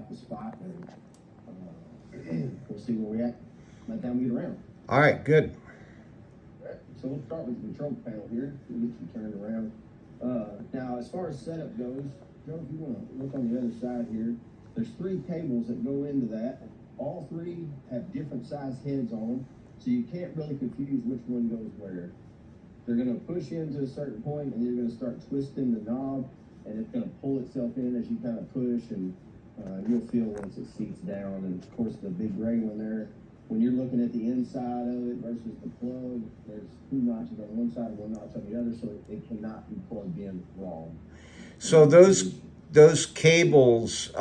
out the spot, and we'll see where we at by the time we get around. All right, good. All right, so we'll start with the control panel here. We'll get you turned around. Now, as far as setup goes, Joe, if you want to look on the other side here, there's 3 cables that go into that. All 3 have different size heads on them, so you can't really confuse which one goes where. They're going to push into a certain point, and you're going to start twisting the knob, and it's going to pull itself in as you kind of push, and you'll feel once it seats down. And of course, the big gray one there, when you're looking at the inside of it versus the plug, there's 2 notches on one side and 1 notch on the other, so it cannot be plugged in wrong. So those cables,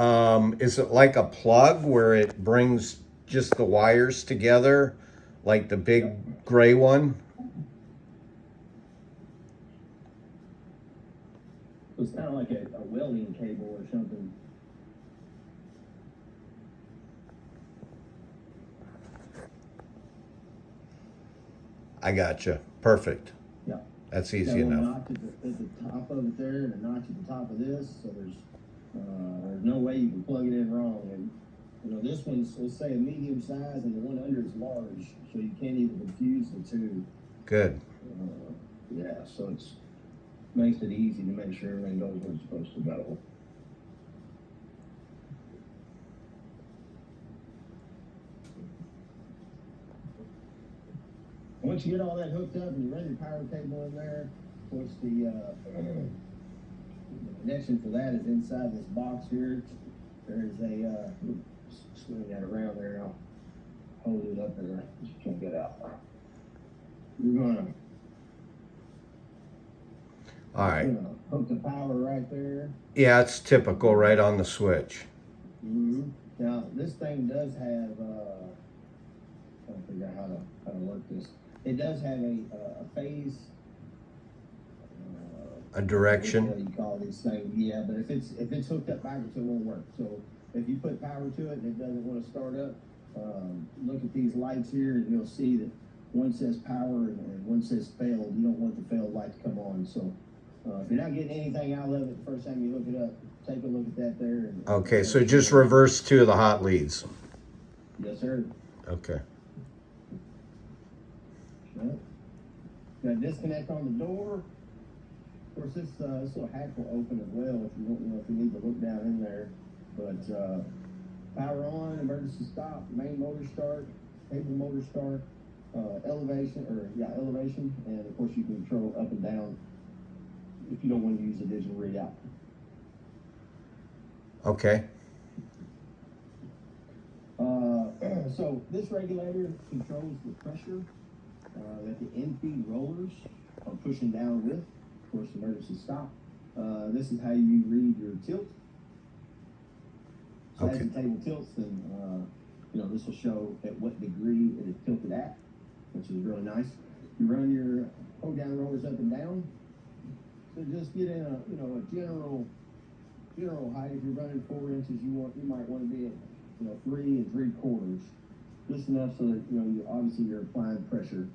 is it like a plug where it brings just the wires together, like the big gray one? It's kind of like a welding cable or something. I gotcha. Perfect. Yeah. That's easy got a enough. notch at the top of it there, and a notch at the top of this, so there's no way you can plug it in wrong. And you know, this one's, let's say, a medium size, and the one under is large, so you can't even confuse the 2. Good. Yeah, so it's makes it easy to make sure everything goes where it's supposed to go. Once you get all that hooked up and you run your power cable in there, of course the connection for that is inside this box here. There's a swing that around there. I'll hold it up there. You can't get out. You're gonna hook the power right there. Yeah, it's typical right on the switch. Mm-hmm. Now this thing does have trying to figure out how to work this. It does have a phase. A direction. What you call these things? Yeah, but if it's hooked up backwards, it won't work. So if you put power to it and it doesn't want to start up, look at these lights here, and you'll see that one says power and one says failed. You don't want the failed light to come on. So if you're not getting anything out of it the first time you hook it up, take a look at that there. Okay, so just reverse 2 of the hot leads. Yes, sir. Okay. Right. Got a disconnect on the door. Of course, this little hatch will open as well if you don't know if you need to look down in there. But power on, emergency stop, main motor start, cable motor start, elevation, and of course you can control up and down if you don't want to use a digital readout. Okay. So this regulator controls the pressure that the in-feed rollers are pushing down with. Of course, emergency stop. This is how you read your tilt. So as the table tilts, then this will show at what degree it is tilted at, which is really nice. You run your hold down rollers up and down. So just get in a general height. If you're running 4 inches, you might want to be at 3 3/4, just enough so that you obviously you're applying pressure.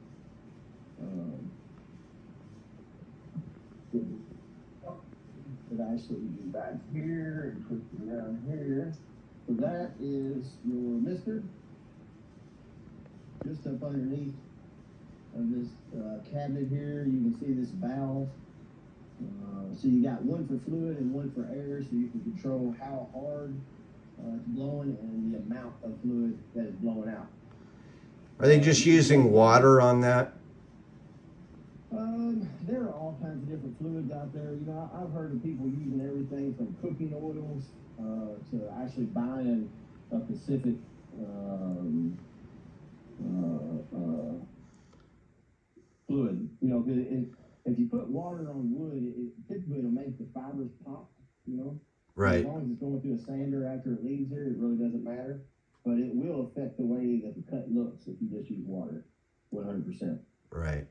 Could actually be back here and put it around here. So that is your mister, just up underneath of this cabinet here. You can see this valve. So you got one for fluid and one for air, so you can control how hard it's blowing and the amount of fluid that is blowing out. Are they just using water on that? There are all kinds of different fluids out there. I've heard of people using everything from cooking oils to actually buying a Pacific fluid. If you put water on wood, typically it'll make the fibers pop. Right. As long as it's going through a sander after it leaves here, it really doesn't matter. But it will affect the way that the cut looks if you just use water, 100%. Right.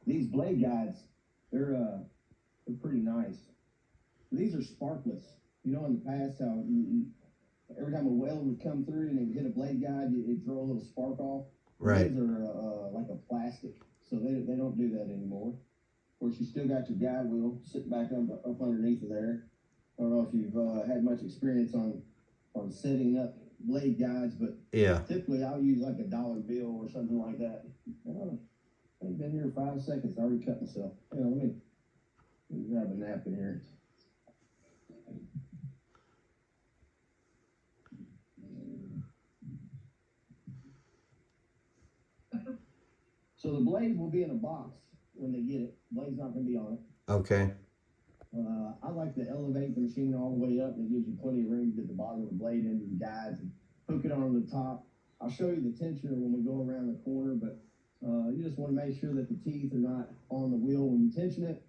These blade guides, they're pretty nice. These are sparkless. In the past, how every time a weld would come through and it would hit a blade guide, it'd throw a little spark off. Right. These are like a plastic, so they don't do that anymore. Of course, you still got your guide wheel sitting back up underneath of there. I don't know if you've had much experience on setting up blade guides, but Yeah. typically I'll use like a dollar bill or something like that. I've been here 5 seconds. I already cut myself. You know, let me grab a napkin here. So the blade will be in a box when they get it. Blade's not going to be on it. Okay. I like to elevate the machine all the way up, and it gives you plenty of room to get the bottom of the blade into the guides and hook it on the top. I'll show you the tensioner when we go around the corner, but you just want to make sure that the teeth are not on the wheel when you tension it.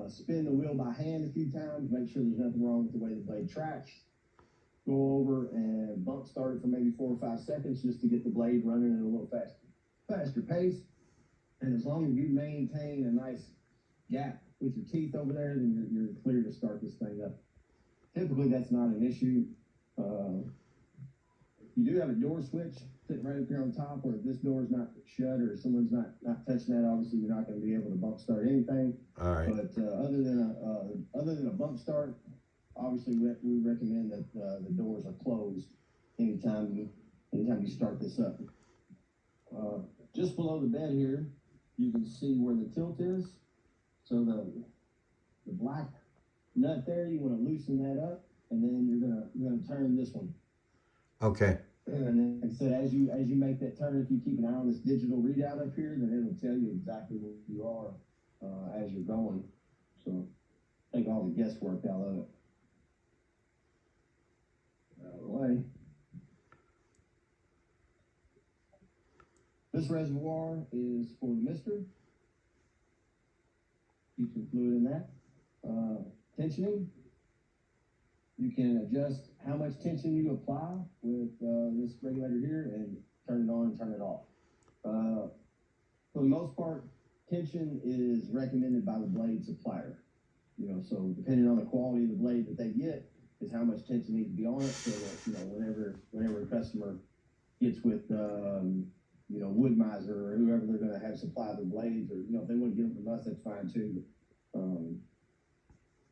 Spin the wheel by hand a few times, make sure there's nothing wrong with the way the blade tracks. Go over and bump start it for maybe 4 or 5 seconds just to get the blade running at a little faster pace. And as long as you maintain a nice gap with your teeth over there, then you're clear to start this thing up. Typically, that's not an issue. You do have a door switch sitting right up here on top, where if this door is not shut or someone's not touching that, obviously you're not going to be able to bump start anything. All right. But other than a bump start, obviously we recommend that the doors are closed anytime you start this up. Just below the bed here, you can see where the tilt is. So the black nut there, you want to loosen that up, and then you're gonna turn this one. Okay. And then, like I said, as you make that turn, if you keep an eye on this digital readout up here, then it'll tell you exactly where you are as you're going. So take all the guesswork out of it. Out of the way. This reservoir is for the mister. Keep some fluid in that. Tensioning. You can adjust how much tension you apply with this regulator here and turn it on and turn it off. For the most part, tension is recommended by the blade supplier. You know, so depending on the quality of the blade that they get is how much tension needs to be on it, so that, you know, whenever a customer gets with Wood-Mizer or whoever they're going to have supply the blades, or, you know, if they want to get them from us, that's fine too.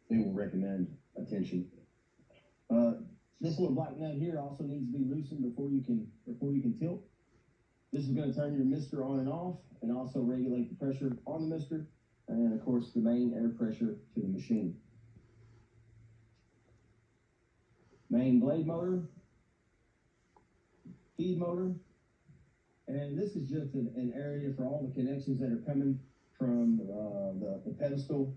They will recommend a tension. This little black nut here also needs to be loosened before you can tilt. This is going to turn your mister on and off, and also regulate the pressure on the mister, and then of course the main air pressure to the machine. Main blade motor, feed motor, and this is just an area for all the connections that are coming from the pedestal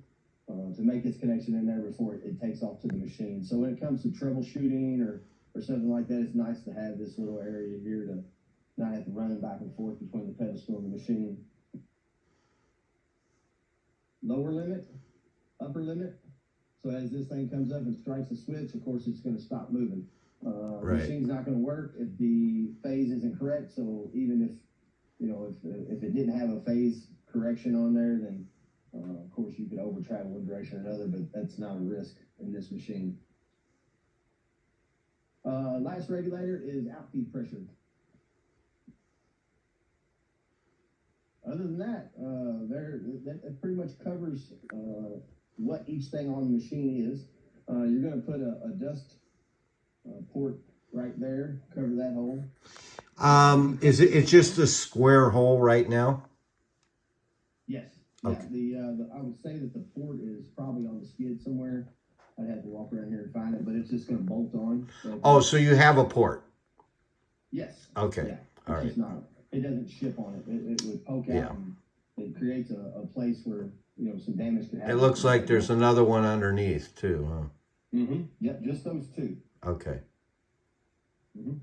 to make its connection in there before it takes off to the machine. So when it comes to troubleshooting or something like that, it's nice to have this little area here to not have to run back and forth between the pedestal and the machine. Lower limit, upper limit. So as this thing comes up and strikes a switch, of course it's going to stop moving. The machine's not going to work if the phase isn't correct. So even if it didn't have a phase correction on there, then of course you could over travel one direction or another, but that's not a risk in this machine. Last regulator is outfeed pressure. Other than that, that pretty much covers what each thing on the machine is. You're going to put a dust port right there, cover that hole. It's just a square hole right now? Yes. Okay. Yeah, I would say that the port is probably on the skid somewhere. I'd have to walk around here and find it, but it's just going to bolt on. So you have a port? Yes. Okay. Yeah. All right. It doesn't ship on it. It would poke out, and it creates a place where, you know, some damage could happen. It looks like there's another one underneath too, huh? Mm-hmm. Yep, just those two. Okay. Mm-hmm.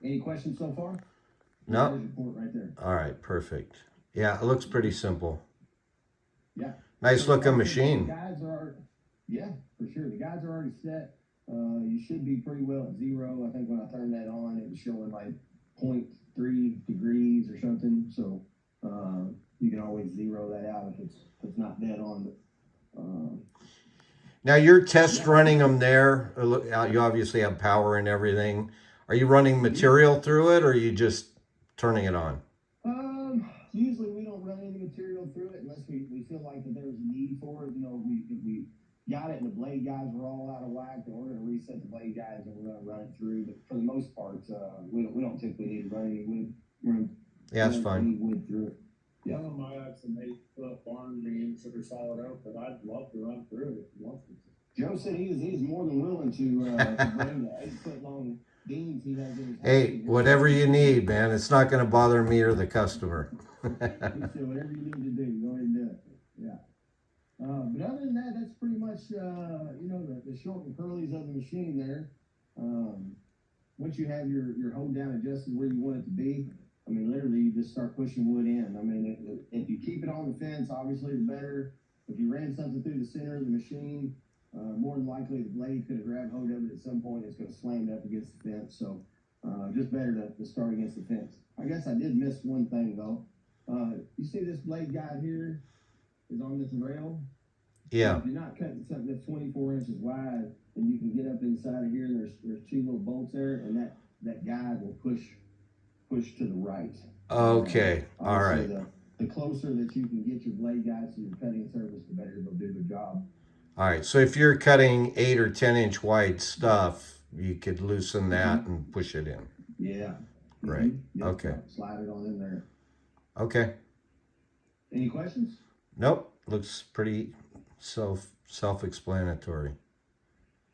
Any questions so far? No. There's your port right there. All right, perfect. Yeah, it looks pretty simple. Yeah. Nice looking machine. The guides are, yeah, for sure. The guides are already set. You should be pretty well at 0. I think when I turned that on, it was showing like 0.3 degrees or something. So you can always zero that out if it's not dead on. Now you're test running them there. You obviously have power and everything. Are you running material through it, or are you just turning it on? Usually we don't run any material through it unless we feel like that there's a need for it. You know, if we got it and the blade guides were all out of whack, then we're going to reset the blade guides and we're going to run it through. But for the most part, we don't typically need to run any wood. Yeah, that's fine. Any wood through it. Yeah, I have some 8-foot barn beams that are solid oak that I'd love to run through if you want to. Joe said he's more than willing to bring the 8-foot long beams he has in his house. Hey, whatever you need, man. It's not going to bother me or the customer. He said whatever you need to do, go ahead and do it. Yeah. But other than that, that's pretty much the short and curlies of the machine there. Once you have your hold down adjusted where you want it to be, I mean, literally, you just start pushing wood in. I mean, if you keep it on the fence, obviously, the better. If you ran something through the center of the machine, more than likely the blade could have grabbed hold of it at some point. It's going to slam it up against the fence. So, just better to start against the fence. I guess I did miss one thing, though. You see this blade guide here is on this rail? Yeah. If you're not cutting something that's 24 inches wide, and you can get up inside of here, there's 2 little bolts there, and that guide will push to the right. Okay. All right. The closer that you can get your blade guides to your cutting surface, the better they'll do the job. All right. So if you're cutting 8 or 10 inch wide stuff, you could loosen that and push it in. Yeah. Right. Yep. Okay. Slide it on in there. Okay. Any questions? Nope. Looks pretty self-explanatory.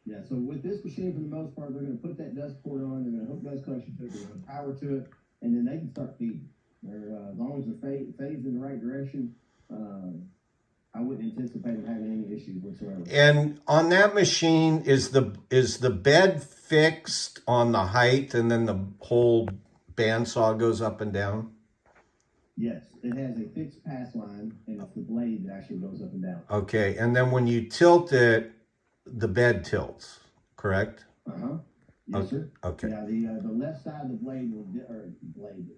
Yeah, so with this machine, for the most part, they're going to put that dust port on, they're going to hook dust collection to it, they're going to power to it, and then they can start feeding. As long as the fades in the right direction, I wouldn't anticipate them having any issues whatsoever. And on that machine, is the bed fixed on the height, and then the whole bandsaw goes up and down? Yes, it has a fixed pass line, and it's the blade that actually goes up and down. Okay, and then when you tilt it, the bed tilts, correct? Yes, sir. Okay. Yeah, the left side of the blade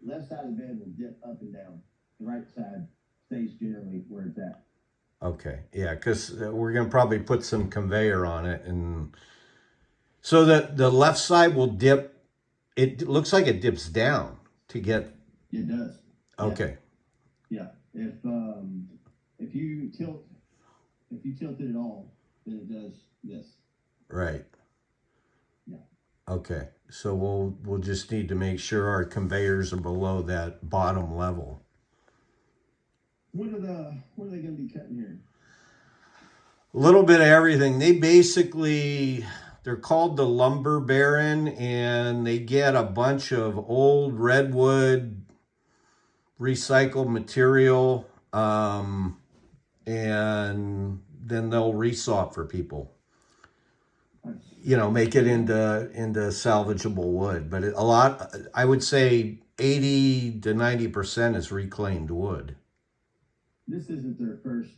left side of the bed will dip up and down. The right side stays generally where it's at. Okay, yeah, because we're going to probably put some conveyor on it, and so that the left side will dip. It looks like it dips down to get. It does. Okay. Yeah. If you tilt it at all, then it does this. Right. Yeah. Okay, so we'll just need to make sure our conveyors are below that bottom level. What are they going to be cutting here? A little bit of everything. They're called the lumber baron, and they get a bunch of old redwood recycled material, and then they'll resaw it for people. Make it into salvageable wood. But I would say 80 to 90% is reclaimed wood. This isn't their first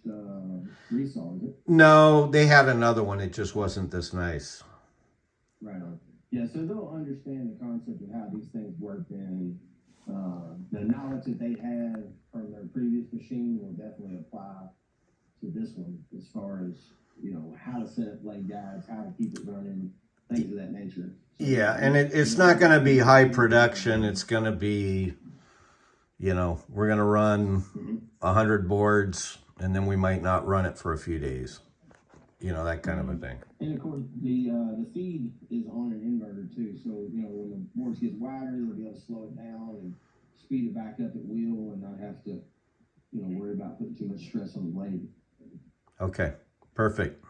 Resaw, is it? No, they had another one. It just wasn't this nice. Right on. Yeah, so they'll understand the concept of how these things work, and the knowledge that they have from their previous machine will definitely apply to this one as far as, how to set up blade guides, how to keep it running, things of that nature. So, yeah, and it's not going to be high production. It's going to be, we're going to run 100 boards, and then we might not run it for a few days. That kind of a thing. And of course, the feed is on an inverter too. So, when the boards get wider, they'll be able to slow it down and speed it back up at will and not have to, worry about putting too much stress on the blade. Okay, perfect.